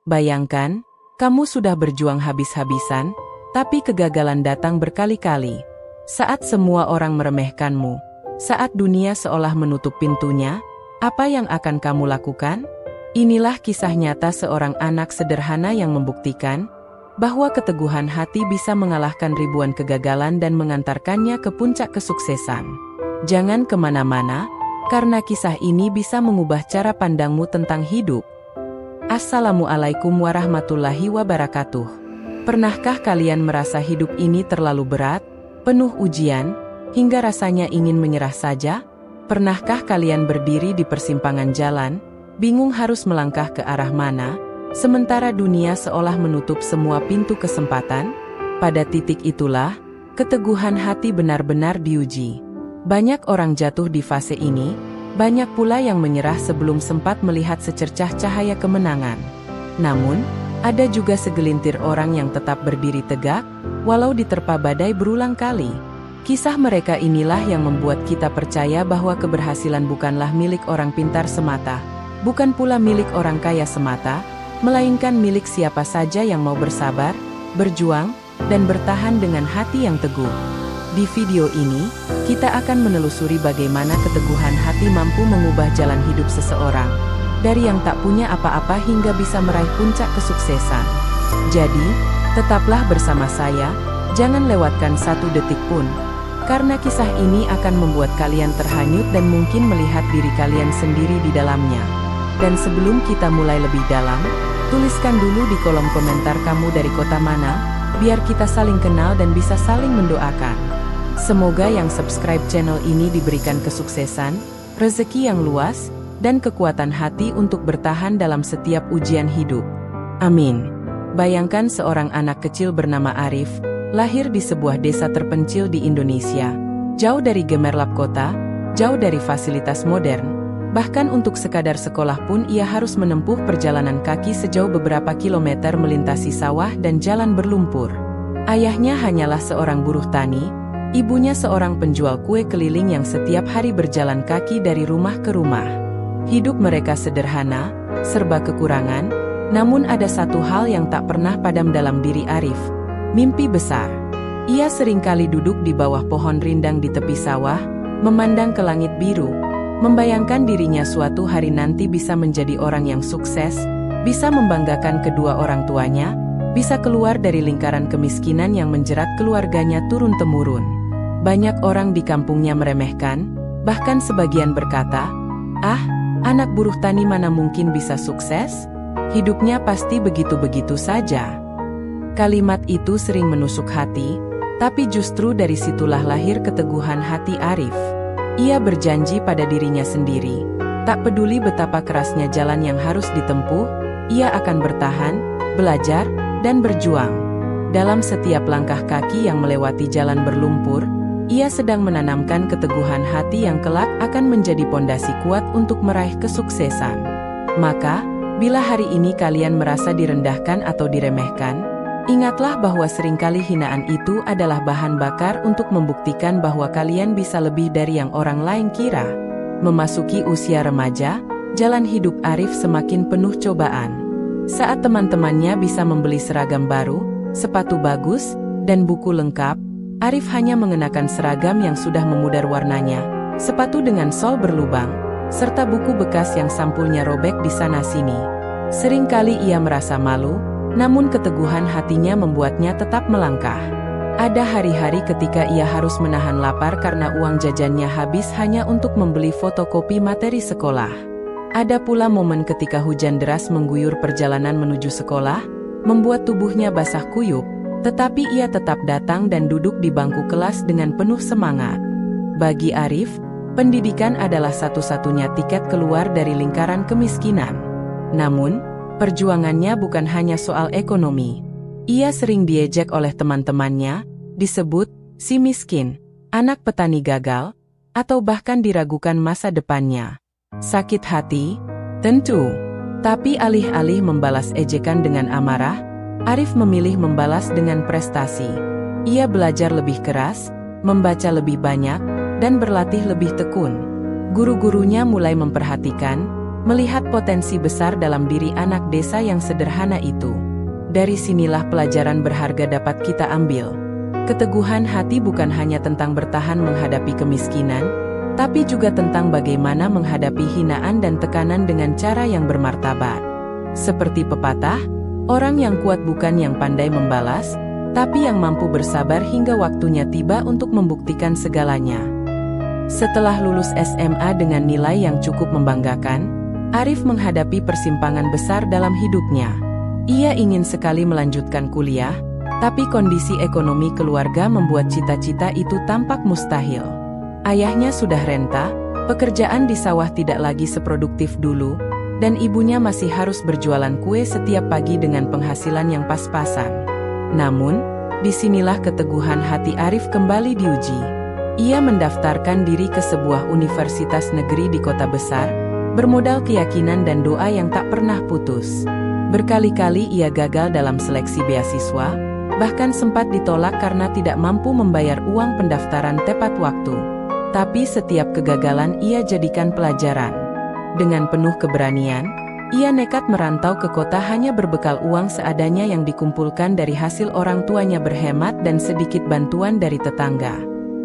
Bayangkan, kamu sudah berjuang habis-habisan, tapi kegagalan datang berkali-kali. Saat semua orang meremehkanmu, saat dunia seolah menutup pintunya, apa yang akan kamu lakukan? Inilah kisah nyata seorang anak sederhana yang membuktikan bahwa keteguhan hati bisa mengalahkan ribuan kegagalan dan mengantarkannya ke puncak kesuksesan. Jangan kemana-mana, karena kisah ini bisa mengubah cara pandangmu tentang hidup. Assalamualaikum warahmatullahi wabarakatuh. Pernahkah kalian merasa hidup ini terlalu berat, penuh ujian, hingga rasanya ingin menyerah saja? Pernahkah kalian berdiri di persimpangan jalan, bingung harus melangkah ke arah mana, sementara dunia seolah menutup semua pintu kesempatan? Pada titik itulah, keteguhan hati benar-benar diuji. Banyak orang jatuh di fase ini, banyak pula yang menyerah sebelum sempat melihat secercah cahaya kemenangan. Namun, ada juga segelintir orang yang tetap berdiri tegak, walau diterpa badai berulang kali. Kisah mereka inilah yang membuat kita percaya bahwa keberhasilan bukanlah milik orang pintar semata, bukan pula milik orang kaya semata, melainkan milik siapa saja yang mau bersabar, berjuang, dan bertahan dengan hati yang teguh. Di video ini, kita akan menelusuri bagaimana keteguhan hati mampu mengubah jalan hidup seseorang, dari yang tak punya apa-apa hingga bisa meraih puncak kesuksesan. Jadi, tetaplah bersama saya, jangan lewatkan satu detik pun, karena kisah ini akan membuat kalian terhanyut dan mungkin melihat diri kalian sendiri di dalamnya. Dan sebelum kita mulai lebih dalam, tuliskan dulu di kolom komentar kamu dari kota mana, biar kita saling kenal dan bisa saling mendoakan. Semoga yang subscribe channel ini diberikan kesuksesan, rezeki yang luas, dan kekuatan hati untuk bertahan dalam setiap ujian hidup. Amin. Bayangkan seorang anak kecil bernama Arif, lahir di sebuah desa terpencil di Indonesia, jauh dari gemerlap kota, jauh dari fasilitas modern. Bahkan untuk sekadar sekolah pun ia harus menempuh perjalanan kaki sejauh beberapa kilometer melintasi sawah dan jalan berlumpur. Ayahnya hanyalah seorang buruh tani, ibunya seorang penjual kue keliling yang setiap hari berjalan kaki dari rumah ke rumah. Hidup mereka sederhana, serba kekurangan, namun ada satu hal yang tak pernah padam dalam diri Arif, mimpi besar. Ia seringkali duduk di bawah pohon rindang di tepi sawah, memandang ke langit biru, membayangkan dirinya suatu hari nanti bisa menjadi orang yang sukses, bisa membanggakan kedua orang tuanya, bisa keluar dari lingkaran kemiskinan yang menjerat keluarganya turun-temurun. Banyak orang di kampungnya meremehkan, bahkan sebagian berkata, "Ah, anak buruh tani mana mungkin bisa sukses? Hidupnya pasti begitu-begitu saja." Kalimat itu sering menusuk hati, tapi justru dari situlah lahir keteguhan hati Arif. Ia berjanji pada dirinya sendiri, tak peduli betapa kerasnya jalan yang harus ditempuh, ia akan bertahan, belajar, dan berjuang. Dalam setiap langkah kaki yang melewati jalan berlumpur, ia sedang menanamkan keteguhan hati yang kelak akan menjadi pondasi kuat untuk meraih kesuksesan. Maka, bila hari ini kalian merasa direndahkan atau diremehkan, ingatlah bahwa seringkali hinaan itu adalah bahan bakar untuk membuktikan bahwa kalian bisa lebih dari yang orang lain kira. Memasuki usia remaja, jalan hidup Arif semakin penuh cobaan. Saat teman-temannya bisa membeli seragam baru, sepatu bagus, dan buku lengkap, Arif hanya mengenakan seragam yang sudah memudar warnanya, sepatu dengan sol berlubang, serta buku bekas yang sampulnya robek di sana-sini. Seringkali ia merasa malu, namun keteguhan hatinya membuatnya tetap melangkah. Ada hari-hari ketika ia harus menahan lapar karena uang jajannya habis hanya untuk membeli fotokopi materi sekolah. Ada pula momen ketika hujan deras mengguyur perjalanan menuju sekolah, membuat tubuhnya basah kuyup, tetapi ia tetap datang dan duduk di bangku kelas dengan penuh semangat. Bagi Arif, pendidikan adalah satu-satunya tiket keluar dari lingkaran kemiskinan. Namun, perjuangannya bukan hanya soal ekonomi. Ia sering diejek oleh teman-temannya, disebut si miskin, anak petani gagal, atau bahkan diragukan masa depannya. Sakit hati? Tentu. Tapi alih-alih membalas ejekan dengan amarah, Arif memilih membalas dengan prestasi. Ia belajar lebih keras, membaca lebih banyak, dan berlatih lebih tekun. Guru-gurunya mulai memperhatikan, melihat potensi besar dalam diri anak desa yang sederhana itu. Dari sinilah pelajaran berharga dapat kita ambil. Keteguhan hati bukan hanya tentang bertahan menghadapi kemiskinan, tapi juga tentang bagaimana menghadapi hinaan dan tekanan dengan cara yang bermartabat. Seperti pepatah, orang yang kuat bukan yang pandai membalas, tapi yang mampu bersabar hingga waktunya tiba untuk membuktikan segalanya. Setelah lulus SMA dengan nilai yang cukup membanggakan, Arif menghadapi persimpangan besar dalam hidupnya. Ia ingin sekali melanjutkan kuliah, tapi kondisi ekonomi keluarga membuat cita-cita itu tampak mustahil. Ayahnya sudah renta, pekerjaan di sawah tidak lagi seproduktif dulu, dan ibunya masih harus berjualan kue setiap pagi dengan penghasilan yang pas-pasan. Namun, disinilah keteguhan hati Arif kembali diuji. Ia mendaftarkan diri ke sebuah universitas negeri di kota besar, bermodal keyakinan dan doa yang tak pernah putus. Berkali-kali ia gagal dalam seleksi beasiswa, bahkan sempat ditolak karena tidak mampu membayar uang pendaftaran tepat waktu. Tapi setiap kegagalan ia jadikan pelajaran. Dengan penuh keberanian, ia nekat merantau ke kota hanya berbekal uang seadanya yang dikumpulkan dari hasil orang tuanya berhemat dan sedikit bantuan dari tetangga.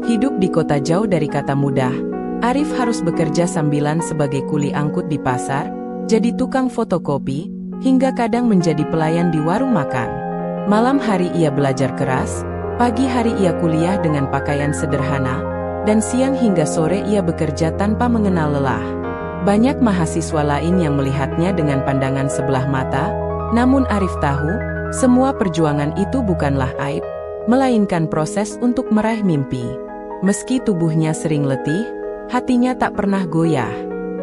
Hidup di kota jauh dari kata mudah. Arif harus bekerja sambilan sebagai kuli angkut di pasar, jadi tukang fotokopi, hingga kadang menjadi pelayan di warung makan. Malam hari ia belajar keras, pagi hari ia kuliah dengan pakaian sederhana, dan siang hingga sore ia bekerja tanpa mengenal lelah. Banyak mahasiswa lain yang melihatnya dengan pandangan sebelah mata, namun Arif tahu, semua perjuangan itu bukanlah aib, melainkan proses untuk meraih mimpi. Meski tubuhnya sering letih, hatinya tak pernah goyah.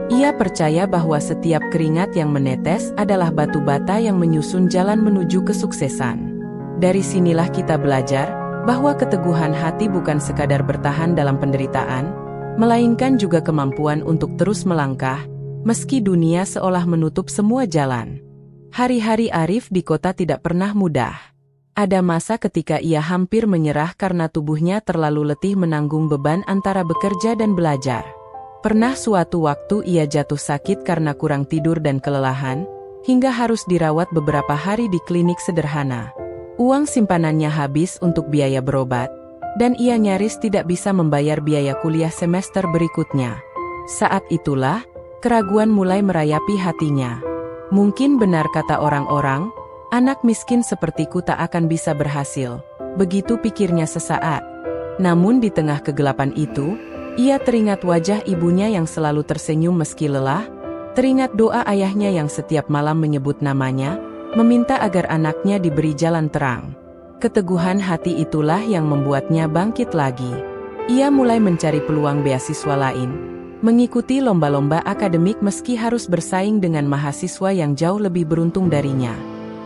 Ia percaya bahwa setiap keringat yang menetes adalah batu bata yang menyusun jalan menuju kesuksesan. Dari sinilah kita belajar bahwa keteguhan hati bukan sekadar bertahan dalam penderitaan, melainkan juga kemampuan untuk terus melangkah, meski dunia seolah menutup semua jalan. Hari-hari Arif di kota tidak pernah mudah. Ada masa ketika ia hampir menyerah karena tubuhnya terlalu letih menanggung beban antara bekerja dan belajar. Pernah suatu waktu ia jatuh sakit karena kurang tidur dan kelelahan, hingga harus dirawat beberapa hari di klinik sederhana. Uang simpanannya habis untuk biaya berobat, dan ia nyaris tidak bisa membayar biaya kuliah semester berikutnya. Saat itulah, keraguan mulai merayapi hatinya. Mungkin benar kata orang-orang, anak miskin sepertiku tak akan bisa berhasil, begitu pikirnya sesaat. Namun di tengah kegelapan itu, ia teringat wajah ibunya yang selalu tersenyum meski lelah, teringat doa ayahnya yang setiap malam menyebut namanya, meminta agar anaknya diberi jalan terang. Keteguhan hati itulah yang membuatnya bangkit lagi. Ia mulai mencari peluang beasiswa lain, mengikuti lomba-lomba akademik meski harus bersaing dengan mahasiswa yang jauh lebih beruntung darinya.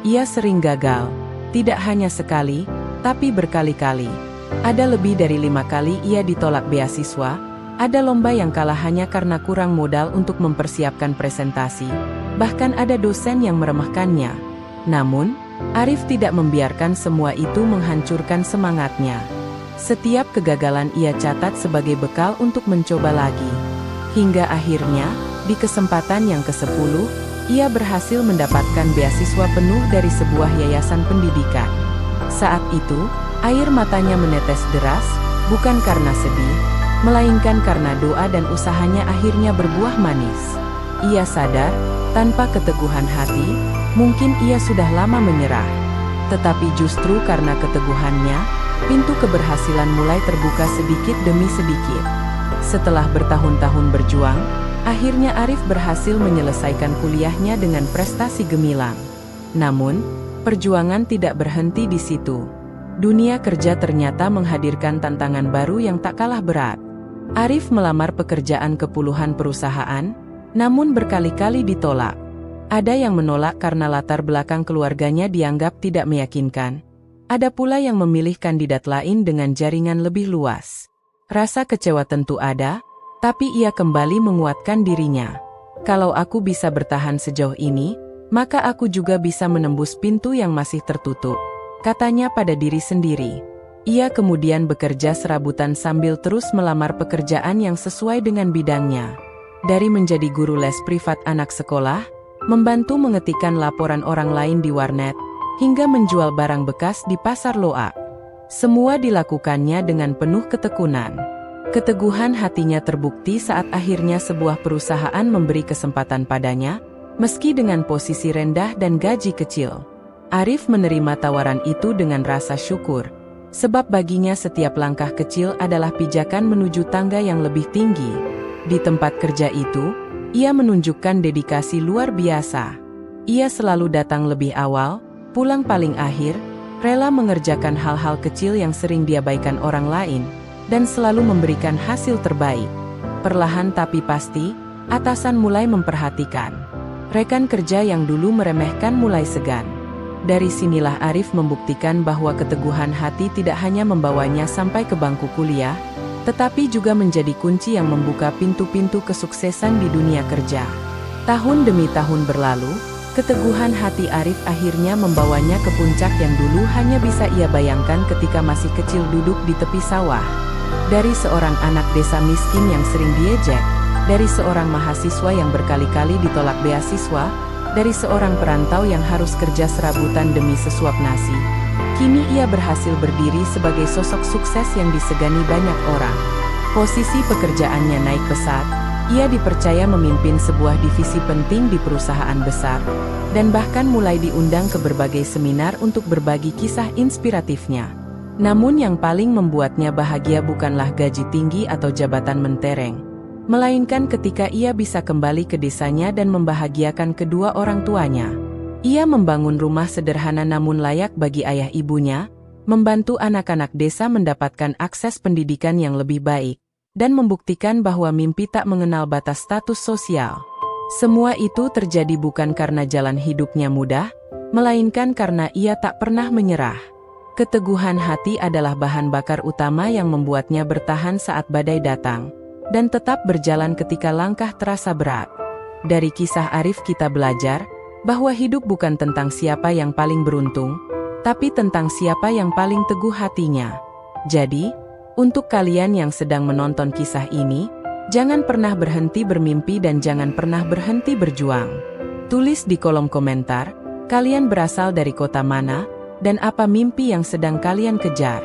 Ia sering gagal, tidak hanya sekali, tapi berkali-kali. Ada lebih dari 5 kali ia ditolak beasiswa, ada lomba yang kalah hanya karena kurang modal untuk mempersiapkan presentasi, bahkan ada dosen yang meremehkannya. Namun, Arif tidak membiarkan semua itu menghancurkan semangatnya. Setiap kegagalan ia catat sebagai bekal untuk mencoba lagi. Hingga akhirnya, di kesempatan yang ke-10, ia berhasil mendapatkan beasiswa penuh dari sebuah yayasan pendidikan. Saat itu, air matanya menetes deras, bukan karena sedih, melainkan karena doa dan usahanya akhirnya berbuah manis. Ia sadar, tanpa keteguhan hati, mungkin ia sudah lama menyerah. Tetapi justru karena keteguhannya, pintu keberhasilan mulai terbuka sedikit demi sedikit. Setelah bertahun-tahun berjuang, akhirnya Arif berhasil menyelesaikan kuliahnya dengan prestasi gemilang. Namun, perjuangan tidak berhenti di situ. Dunia kerja ternyata menghadirkan tantangan baru yang tak kalah berat. Arif melamar pekerjaan ke puluhan perusahaan, namun berkali-kali ditolak. Ada yang menolak karena latar belakang keluarganya dianggap tidak meyakinkan. Ada pula yang memilih kandidat lain dengan jaringan lebih luas. Rasa kecewa tentu ada, tapi ia kembali menguatkan dirinya. Kalau aku bisa bertahan sejauh ini, maka aku juga bisa menembus pintu yang masih tertutup, katanya pada diri sendiri. Ia kemudian bekerja serabutan sambil terus melamar pekerjaan yang sesuai dengan bidangnya. Dari menjadi guru les privat anak sekolah, membantu mengetikkan laporan orang lain di warnet, hingga menjual barang bekas di pasar loak. Semua dilakukannya dengan penuh ketekunan. Keteguhan hatinya terbukti saat akhirnya sebuah perusahaan memberi kesempatan padanya, meski dengan posisi rendah dan gaji kecil. Arif menerima tawaran itu dengan rasa syukur, sebab baginya setiap langkah kecil adalah pijakan menuju tangga yang lebih tinggi. Di tempat kerja itu, ia menunjukkan dedikasi luar biasa. Ia selalu datang lebih awal, pulang paling akhir, rela mengerjakan hal-hal kecil yang sering diabaikan orang lain, dan selalu memberikan hasil terbaik. Perlahan tapi pasti, atasan mulai memperhatikan. Rekan kerja yang dulu meremehkan mulai segan. Dari sinilah Arif membuktikan bahwa keteguhan hati tidak hanya membawanya sampai ke bangku kuliah, tetapi juga menjadi kunci yang membuka pintu-pintu kesuksesan di dunia kerja. Tahun demi tahun berlalu, keteguhan hati Arif akhirnya membawanya ke puncak yang dulu hanya bisa ia bayangkan ketika masih kecil duduk di tepi sawah. Dari seorang anak desa miskin yang sering diejek, dari seorang mahasiswa yang berkali-kali ditolak beasiswa, dari seorang perantau yang harus kerja serabutan demi sesuap nasi, kini ia berhasil berdiri sebagai sosok sukses yang disegani banyak orang. Posisi pekerjaannya naik pesat, ia dipercaya memimpin sebuah divisi penting di perusahaan besar, dan bahkan mulai diundang ke berbagai seminar untuk berbagi kisah inspiratifnya. Namun yang paling membuatnya bahagia bukanlah gaji tinggi atau jabatan mentereng, melainkan ketika ia bisa kembali ke desanya dan membahagiakan kedua orang tuanya. Ia membangun rumah sederhana namun layak bagi ayah ibunya, membantu anak-anak desa mendapatkan akses pendidikan yang lebih baik, dan membuktikan bahwa mimpi tak mengenal batas status sosial. Semua itu terjadi bukan karena jalan hidupnya mudah, melainkan karena ia tak pernah menyerah. Keteguhan hati adalah bahan bakar utama yang membuatnya bertahan saat badai datang, dan tetap berjalan ketika langkah terasa berat. Dari kisah Arif kita belajar bahwa hidup bukan tentang siapa yang paling beruntung, tapi tentang siapa yang paling teguh hatinya. Jadi, untuk kalian yang sedang menonton kisah ini, jangan pernah berhenti bermimpi dan jangan pernah berhenti berjuang. Tulis di kolom komentar, kalian berasal dari kota mana, dan apa mimpi yang sedang kalian kejar.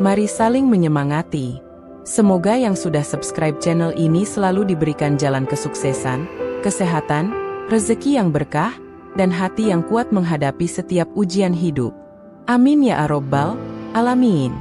Mari saling menyemangati. Semoga yang sudah subscribe channel ini selalu diberikan jalan kesuksesan, kesehatan, rezeki yang berkah, dan hati yang kuat menghadapi setiap ujian hidup. Amin ya Rabbal Alamin.